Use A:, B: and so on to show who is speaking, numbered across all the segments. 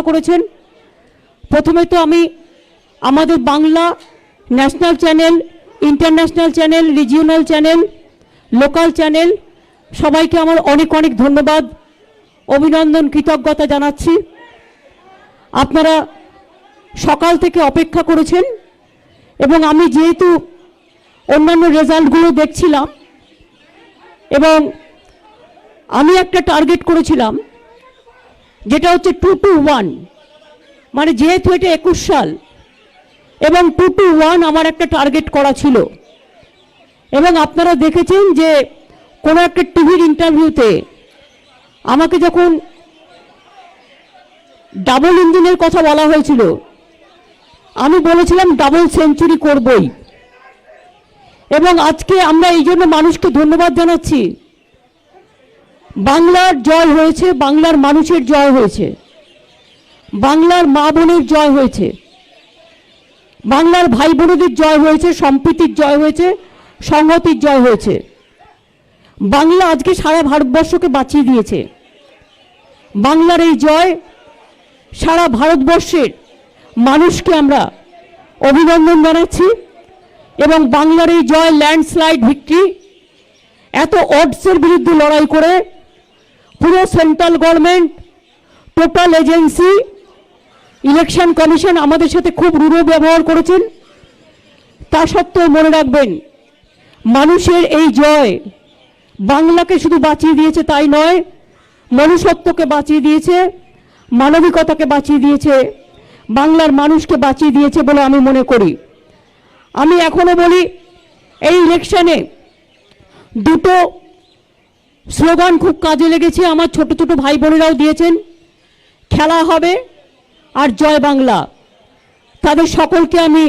A: করেছেন। প্রথমে তো আমি আমাদের Bangla national channel, international channel, regional channel, local channel সবাইকে আমার অনেক অনেক ধন্যবাদ, অভিনন্দন, কৃতজ্ঞতা জানাচ্ছি। আপনারা সকাল থেকে অপেক্ষা করেছেন এবং আমি যেহেতু অন্যান্য রেজাল্টগুলো দেখছিলাম এবং আমি একটা টার্গেট করেছিলাম যেটা হচ্ছে 2-1, মানে যেহেতু এটা 21 সাল এবং 2-1 আমার একটা টার্গেট করা ছিল। এবং আপনারা দেখেছেন যে কোনো একটা টিভির ইন্টারভিউতে আমাকে যখন ডাবল ইঞ্জিনের কথা বলা হয়েছিল আমি বলেছিলাম ডাবল সেঞ্চুরি করবই। এবং আজকে আমরা এই জন্য মানুষকে ধন্যবাদ জানাচ্ছি, বাংলার জয় হয়েছে, বাংলার মানুষের জয় হয়েছে, বাংলার মা বোনের জয় হয়েছে, বাংলার ভাই বোনদের জয় হয়েছে, সম্প্রীতির জয় হয়েছে, সংহতির জয় হয়েছে। বাংলা আজকে সারা ভারতবর্ষকে বাঁচিয়ে দিয়েছে। বাংলার এই জয় সারা ভারতবর্ষের মানুষকে আমরা অভিনন্দন জানাচ্ছি এবং বাংলার এই জয় ল্যান্ডস্লাইড ভিক্টরি। এত অডসের বিরুদ্ধে লড়াই করে পুরো central government, total agency, election commission আমাদের সাথে খুব রূঢ় ব্যবহার করেছেন। তা সত্ত্বেও মনে রাখবেন, মানুষের এই জয় বাংলাকে শুধু বাঁচিয়ে দিয়েছে তাই নয়, মনুষ্যত্বকে বাঁচিয়ে দিয়েছে, মানবিকতাকে বাঁচিয়ে দিয়েছে, বাংলার মানুষকে বাঁচিয়ে দিয়েছে বলে আমি মনে করি। আমি এখনো বলি, এই ইলেকশনে দুটো স্লোগান খুব কাজে লেগেছে, আমার ছোট ছোট ভাই বোনেরাও দিয়েছেন, খেলা হবে আর জয় বাংলা। তাদের সকলকে আমি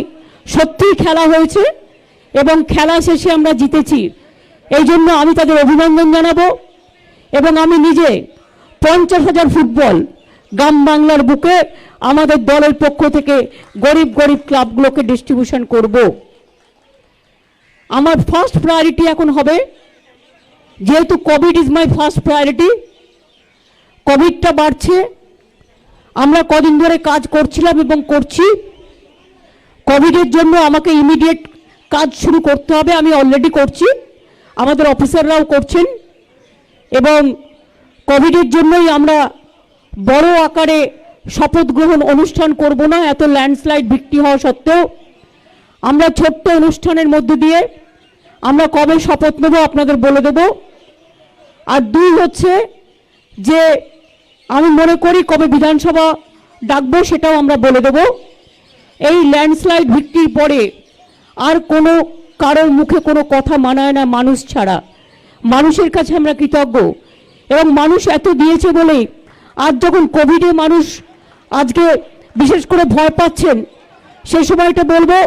A: সত্যিই খেলা হয়েছে এবং খেলা শেষে আমরা জিতেছি, এই জন্য আমি তাদের অভিনন্দন জানাবো। এবং আমি নিজে 50,000 ফুটবল গ্রাম বাংলার বুকে আমাদের দলের পক্ষ থেকে গরিব গরিব ক্লাবগুলোকে ডিস্ট্রিবিউশন করব। আমার ফার্স্ট প্রায়োরিটি এখন হবে, যেহেতু Covid is my first priority, কোভিডটা বাড়ছে, আমরা কদিন ধরে কাজ করছিলাম এবং করছি। কোভিডের জন্য আমাকে ইমিডিয়েট কাজ শুরু করতে হবে, আমি অলরেডি করছি, আমাদের অফিসাররাও করছেন। এবং কোভিডের জন্যই আমরা বড় আকারে শপথ গ্রহণ অনুষ্ঠান করব না, এত ল্যান্ডস্লাইড ভিক্টরি হওয়া সত্ত্বেও আমরা ছোট্ট অনুষ্ঠানের মধ্য দিয়ে আমরা কবে শপথ নেব আপনাদের বলে দেব। আর 2 হচ্ছে যে আমি মনে করি কবে বিধানসভা ডাকবো সেটাও আমরা বলে দেব। এই ল্যান্ডস্লাইড ভিক্টরির পরে আর কোনো কারোর মুখে কোনো কথা মানায় না মানুষ ছাড়া। মানুষের কাছে আমরা কৃতজ্ঞ এবং মানুষ এত দিয়েছে বলেই আজ যখন কোভিডে মানুষ আজকে বিশেষ করে ভয় পাচ্ছেন, সেই সময়টা বলবো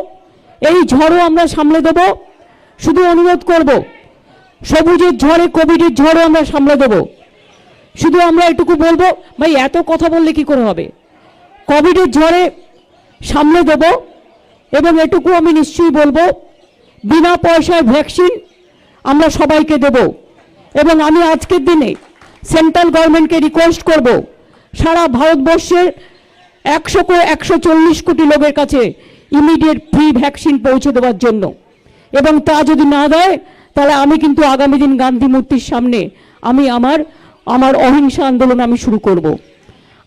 A: এই ঝড়ও আমরা সামলে দেব। শুধু অনুরোধ করব, সবুজের ঝড়ে কোভিডের ঝড়ও আমরা সামলে দেব। শুধু আমরা এটুকু বলবো, ভাই এত কথা বললে কি করে হবে, কোভিডের ঝড়ে সামলে দেব। এবং এটুকু আমি নিশ্চয়ই বলবো, বিনা পয়সায় ভ্যাকসিন আমরা সবাইকে দেব। এবং আমি আজকের দিনে সেন্ট্রাল গভর্নমেন্টকে রিকোয়েস্ট করব, সারা ভারতবর্ষের 140 কোটি লোকের কাছে ইমিডিয়েট ফ্রি ভ্যাকসিন পৌঁছে দেওয়ার জন্য। এবং তা যদি না দেয় তাহলে আমি কিন্তু আগামী দিন গান্ধী মূর্তির সামনে আমি আমার অহিংসা আন্দোলন আমি শুরু করব।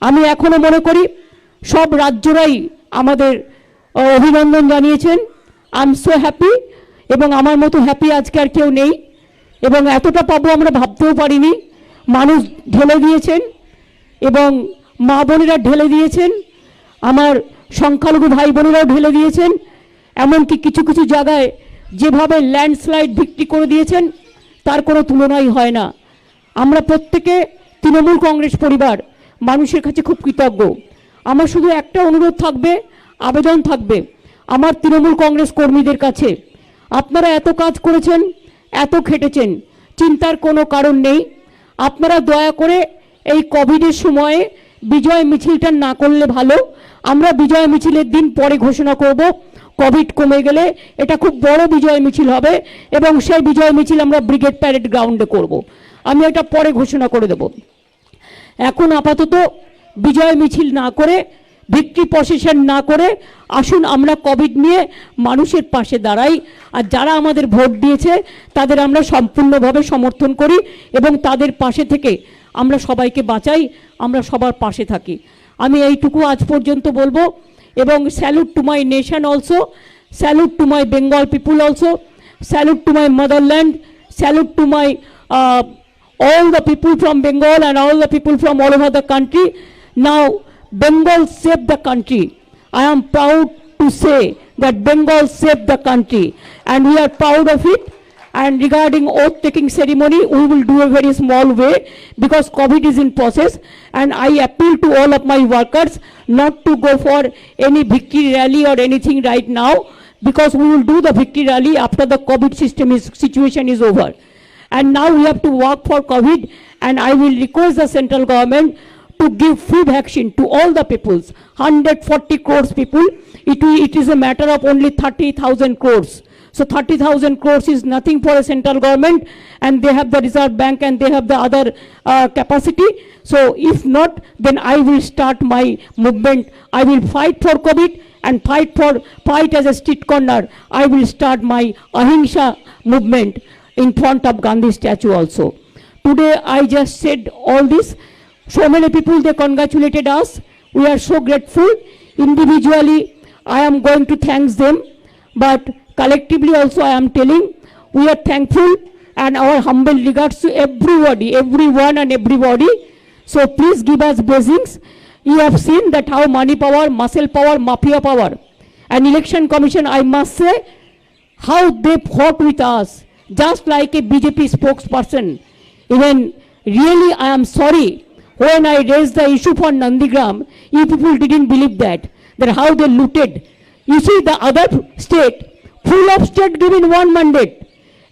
A: আমি এখনো মনে করি সব রাজ্যরাই আমাদের অভিনন্দন জানিয়েছেন। আই এম সো হ্যাপি, এবং আমার মতো হ্যাপি আজকে আর কেউ নেই। এবং এতটা পাবো আমরা ভাবতেও পারিনি। মানুষ ঢেলে দিয়েছেন এবং মা বোনেরা ঢেলে দিয়েছেন, আমার সংখ্যালঘু ভাই বোনেরাও ঢেলে দিয়েছেন। এমনকি কিছু কিছু জায়গায় যেভাবে ল্যান্ডস্লাইড ভিক্টরি করে দিয়েছেন তার কোনো তুলনাই হয় না। আমরা প্রত্যেকে তৃণমূল কংগ্রেস পরিবার মানুষের কাছে খুব কৃতজ্ঞ। আমার শুধু একটা অনুরোধ থাকবে, আবেদন থাকবে আমার তৃণমূল কংগ্রেস কর্মীদের কাছে, আপনারা এত কাজ করেছেন, এত খেটেছেন, চিন্তার কোনো কারণ নেই। আপনারা দয়া করে এই কোভিডের সময়ে বিজয় মিছিলটা না করলে ভালো। আমরা বিজয় মিছিলের দিন পরে ঘোষণা করব, কোভিড কমে গেলে এটা খুব বড় বিজয় মিছিল হবে এবং সেই বিজয় মিছিল আমরা ব্রিগেড প্যারেড গ্রাউন্ডে করব। আমি এটা পরে ঘোষণা করে দেব। এখন আপাতত বিজয় মিছিল না করে, ভিক্টরি প্রসেশন না করে আসুন আমরা কোভিড নিয়ে মানুষের পাশে দাঁড়াই। আর যারা আমাদের ভোট দিয়েছে তাদের আমরা সম্পূর্ণভাবে সমর্থন করি এবং তাদের পাশে থেকে আমরা সবাইকে বাঁচাই, আমরা সবার পাশে থাকি। আমি এইটুকু আজ পর্যন্ত বলবো এবং salute to my nation also, salute to my Bengal people also, salute to my motherland, salute to my all the people from Bengal and all the people from all over the country. Now Bengal saved the country. I am proud to say that Bengal saved the country and we are proud of it. And regarding oath taking ceremony, we will do a very small way because COVID is in process, and I appeal to all of my workers not to go for any victory rally or anything right now, because we will do the victory rally after the COVID situation is over. And now we have to work for COVID, and I will request the central government to give free vaccine to all the peoples, 140 crores people. It is a matter of only 30,000 crores. So 30,000 crores is nothing for a central government, and they have the Reserve Bank and they have the other capacity. So if not, then I will start my movement. I will fight for COVID and fight as a street corner. I will start my Ahimsa movement in front of Gandhi statue also. Today I just said all this. So many people, they congratulated us. We are so grateful. Individually I am going to thank them, but collectively also I am telling we are thankful and our humble regards to everybody, everyone and everybody. So please give us blessings. You have seen that how money power, muscle power, mafia power, and election commission, I must say, how they fought with us, just like a BJP spokesperson. Even really I am sorry, when I raised the issue for Nandigram, you people didn't believe that how they looted. You see, the other state, full of state given one mandate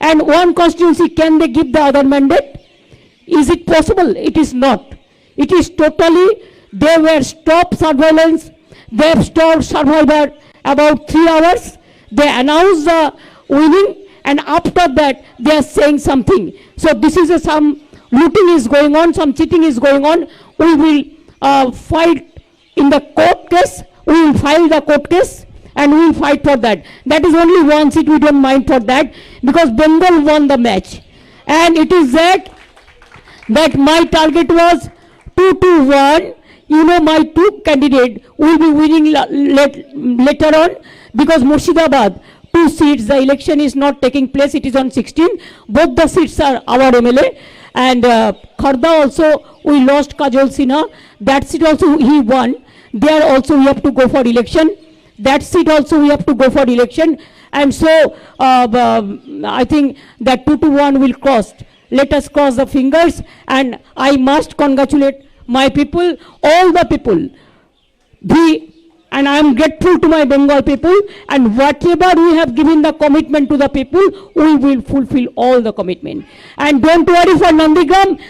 A: and one constituency, can they give the other mandate? Is it possible? It is not. It is totally, they were stopped surveillance, they have stopped survivor about 3 hours, they announced the winning, and after that they are saying something. So this is some looting is going on, some cheating is going on. We will fight in the court case, we will file the court case and we will fight for that. That is only one seat, we don't mind for that, because Bengal won the match. And it is that my target was 2-1. You know, my two candidate will be winning later on, because Murshidabad, 2 seats, the election is not taking place, it is on 16. Both the seats are our MLA. And Kharda also, we lost Kajol Sinha. That seat also he won. There also we have to go for election. That seat also we have to go for election. And so I think that 2-1 will cross. Let us cross the fingers. And I must congratulate my people, all the people. And I am grateful to my Bengal people, and whatever we have given the commitment to the people, we will fulfill all the commitment. And don't worry for Nandigram,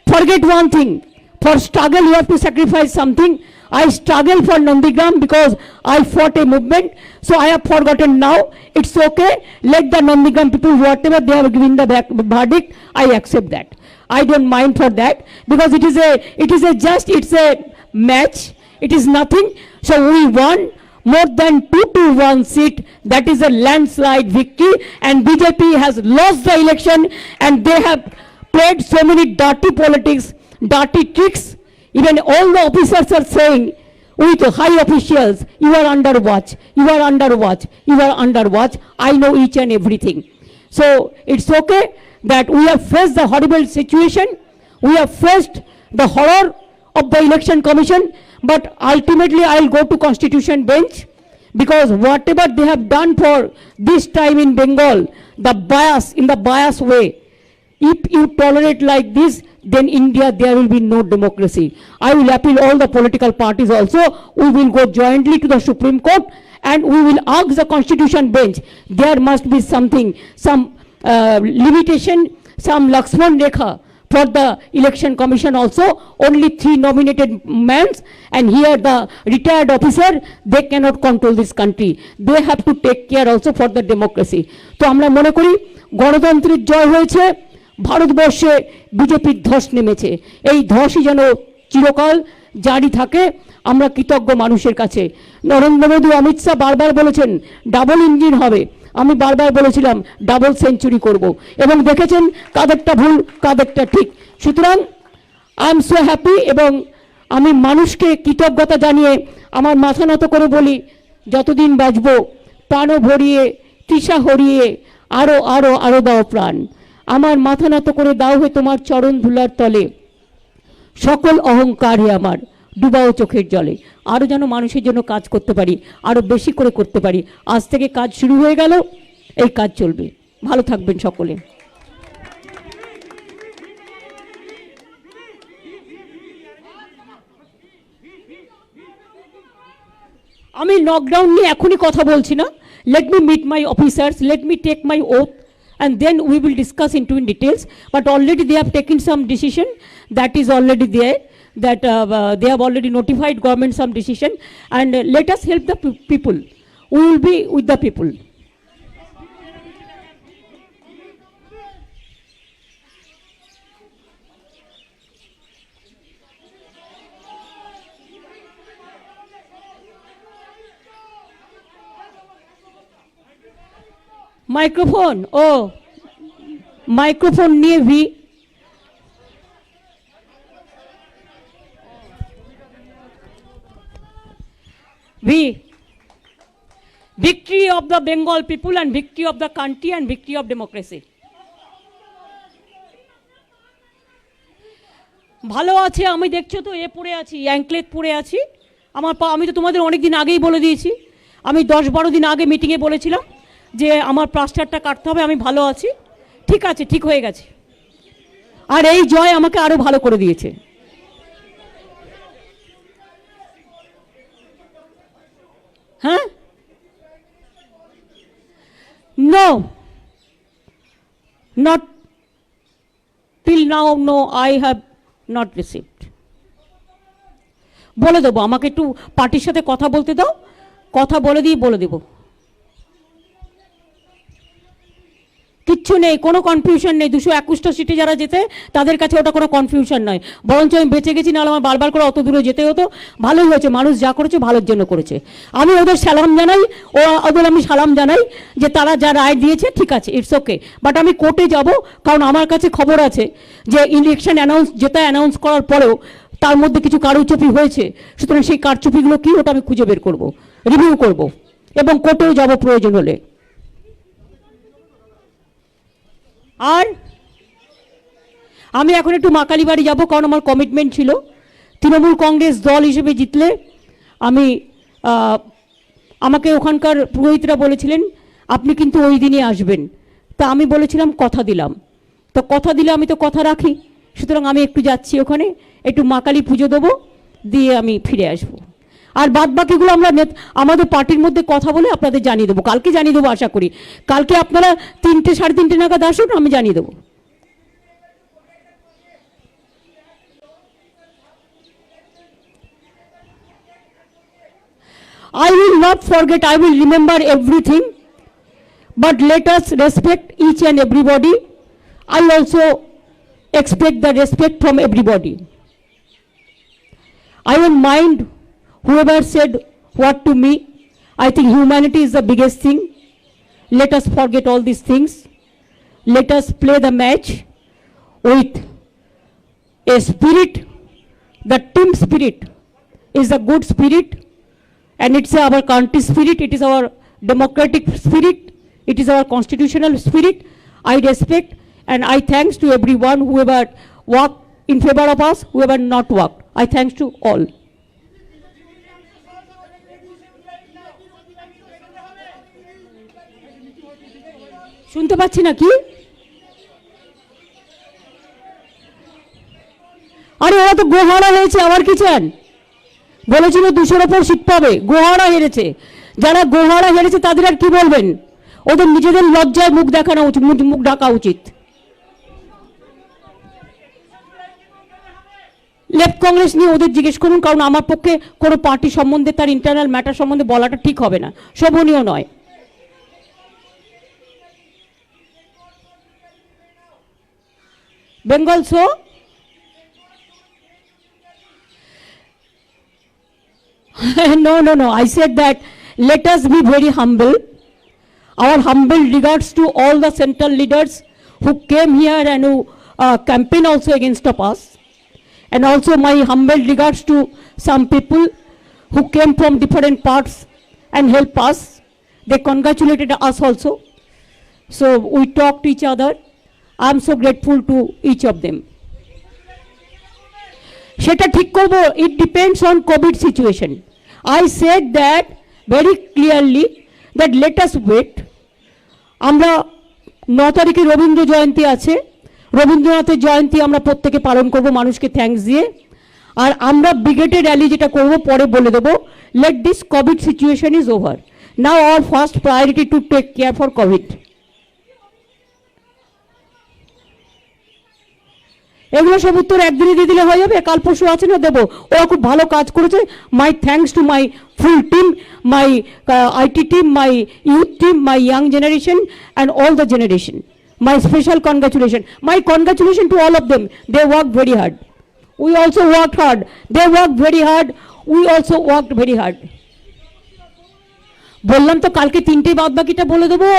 A: forget one thing, for struggle you have to sacrifice something. I struggle for Nandigram because I fought a movement, so I have forgotten now. It's okay, let the Nandigram people, whatever they have given the verdict, I accept that. I don't mind for that, because it's a match, it is nothing. So we won more than 2-1 seat. That is a landslide victory, and BJP has lost the election, and they have played so many dirty politics, dirty tricks. Even all the officers are saying with high officials, you are under watch, you are under watch, you are under watch. I know each and everything. So it's okay that we have faced the horrible situation, we have faced the horror of the election commission, but ultimately I'll go to Constitution bench, because whatever they have done for this time in Bengal, the bias, in the bias way, if you tolerate like this, then India, there will be no democracy. I will appeal all the political parties also. We will go jointly to the Supreme Court and we will ask the Constitution bench. There must be something, some limitation, some Lakshman Rekha for the election commission also. Only 3 nominated men, and here the retired officer, they cannot control this country. They have to take care also for the democracy. তো আমরা মনে করি গণতন্ত্রের জয় হয়েছে, ভারতবর্ষে বিজেপির ধস নেমেছে। এই ধসই যেন চিরকাল জারি থাকে আমরা কৃতজ্ঞ মানুষের কাছে। নরেন্দ্র মোদী, অমিত শাহ বারবার বলেছেন ডাবল ইঞ্জিন হবে, আমি বারবার বলেছিলাম ডাবল সেঞ্চুরি করব, এবং দেখেছেন কাদেরটা ভুল কাদেরটা ঠিক। সুতরাং আই এম সো হ্যাপি, এবং আমি মানুষকে কৃতজ্ঞতা জানিয়ে আমার মাথা নত করে বলি, যতদিন বাঁচব প্রাণও ভরিয়ে তৃষা হরিয়ে আরো আরো আরো দাও প্রাণ। আমার মাথা নত করে দাও হে তোমার চরণ ধুলার তলে, সকল অহংকারে আমার ডুবাও চোখের জলে। আরও যেন মানুষের জন্য কাজ করতে পারি, আরও বেশি করে করতে পারি। আজ থেকে কাজ শুরু হয়ে গেল, এই কাজ চলবে। ভালো থাকবেন সকলে। আমি লকডাউন নিয়ে এখনই কথা বলছি না। Let me meet my officers, let me take my oath, and then we will discuss into in details. But already they have taken some decision, that is already there, that they have already notified government some decision, and let us help the people. We will be with the people. Microphone, ও microphone নিয়ে ভি। Victory of the Bengal people and victory of the country and victory of democracy. ভালো আছে, আমি দেখছো তো এ পড়ে আছি, অ্যাঙ্কলেট পড়ে আছি। আমার আমি তো তোমাদের অনেক দিন আগেই বলে দিয়েছি, আমি 10-12 দিন আগে মিটিংয়ে বলেছিলাম যে আমার প্লাস্টারটা কাটতে হবে। আমি ভালো আছি, ঠিক আছে, ঠিক হয়ে গেছে। আর এই জয় আমাকে আরো ভালো করে দিয়েছে। হ্যাঁ, no, not till now, no, I have not received. বলে দেবো, আমাকে একটু পার্টির সাথে কথা বলতে দাও, কথা বলে দিয়ে বলে দেবো। কিচ্ছু নেই, কোনো কনফিউশন নেই। 221টা সিটে যারা যেতে তাদের কাছে ওটা কোনো কনফিউশন নয়, বরঞ্চ আমি বেঁচে গেছি, নাহলে আমার বারবার করে অত দূরে যেতে হতো। ভালোই হয়েছে, মানুষ যা করেছে ভালোর জন্য করেছে। আমি ওদের সালাম জানাই, ওদের আমি সালাম জানাই যে তারা যা রায় দিয়েছে ঠিক আছে, ইটস ওকে। বাট আমি কোর্টে যাব, কারণ আমার কাছে খবর আছে যে ইলেকশন যেটা অ্যানাউন্স করার পরেও তার মধ্যে কিছু কারচুপি হয়েছে। সুতরাং সেই কারচুপিগুলো কি, ওটা আমি খুঁজে বের করব, রিভিউ করব, এবং কোর্টেও যাব প্রয়োজন হলে। আর আমি এখন একটু মাকালি বাড়ি যাব, কারণ আমার কমিটমেন্ট ছিল। তৃণমূল কংগ্রেস দল হিসেবে জিতলে আমি, আমাকে ওখানকার পুরোহিতরা বলেছিলেন আপনি কিন্তু ওই দিনই আসবেন। তা আমি বলেছিলাম কথা দিলাম, তো কথা দিলে আমি তো কথা রাখি। সুতরাং আমি একটু যাচ্ছি ওখানে, একটু মাকালি পুজো দেবো, দিয়ে আমি ফিরে আসবো। আর বাদ বাকিগুলো আমরা আমাদের পার্টির মধ্যে কথা বলে আপনাদের জানিয়ে দেবো, কালকে জানিয়ে দেবো আশা করি। কালকে আপনারা 3টে 3:30 নাগাদ আসুন, আমি জানিয়ে দেবো। I will not forget, I will remember everything, but let us respect each and everybody. I also expect the respect from everybody. I don't mind whoever said what to me. I think humanity is the biggest thing. Let us forget all these things. Let us play the match with a spirit. The team spirit is a good spirit, and it's our country spirit, it is our democratic spirit, it is our constitutional spirit. I respect and I thanks to everyone whoever worked in favor of us, whoever not worked. I thanks to all. শুনতে পাচ্ছি না কি? আরে ওরা তো গোহারা হয়েছে, আবার কি চান? বলেছিল 200-র উপর সিট পাবে, গোহারা হেরেছে। যারা গোহারা হেরেছে তাদের আর কি বলবেন? ওদের নিজেদের লজ্জায় মুখ দেখানো উচিত, মুখ ঢাকা উচিত। লেফট কংগ্রেস নিয়ে ওদের জিজ্ঞেস করুন, কারণ আমার পক্ষে কোনো পার্টি সম্বন্ধে, তার ইন্টারনাল ম্যাটার সম্বন্ধে বলাটা ঠিক হবে না, শোভনীয় নয়। Bengal show No, no, no. I said that let us be very humble. Our humble regards to all the central leaders who came here and who campaign also against of us. And also my humble regards to some people who came from different parts and helped us. They congratulated us also. So we talked to each other. I am so grateful to each of them. সেটা ঠিক করব, it depends on COVID situation. I said that very clearly that let us wait. আমরা 9 তারিখে রবীন্দ্র জয়ন্তী আছে, রবীন্দ্রনাথের জয়ন্তী আমরা প্রত্যেকে পালন করব মানুষকে থ্যাঙ্কস দিয়ে। আর আমরা ব্রিগেডের র্যালি যেটা করব পরে বলে দেবো। Let this COVID situation is over now, our first priority to take care for COVID. এগুলো সব উত্তর একদিনে দিয়ে দিলে হয়ে যাবে, কাল পরশু আছে না দেবো। ওরা খুব ভালো কাজ করেছে। My thanks to my full team, my IT team, my youth team, my young generation and all the generation. My special congratulations. My congratulations to all of them. They worked very hard. We also worked hard. They worked very hard. We also worked very hard. বললাম তো কালকে 3টে বাদ বাকিটা বলে দেবো।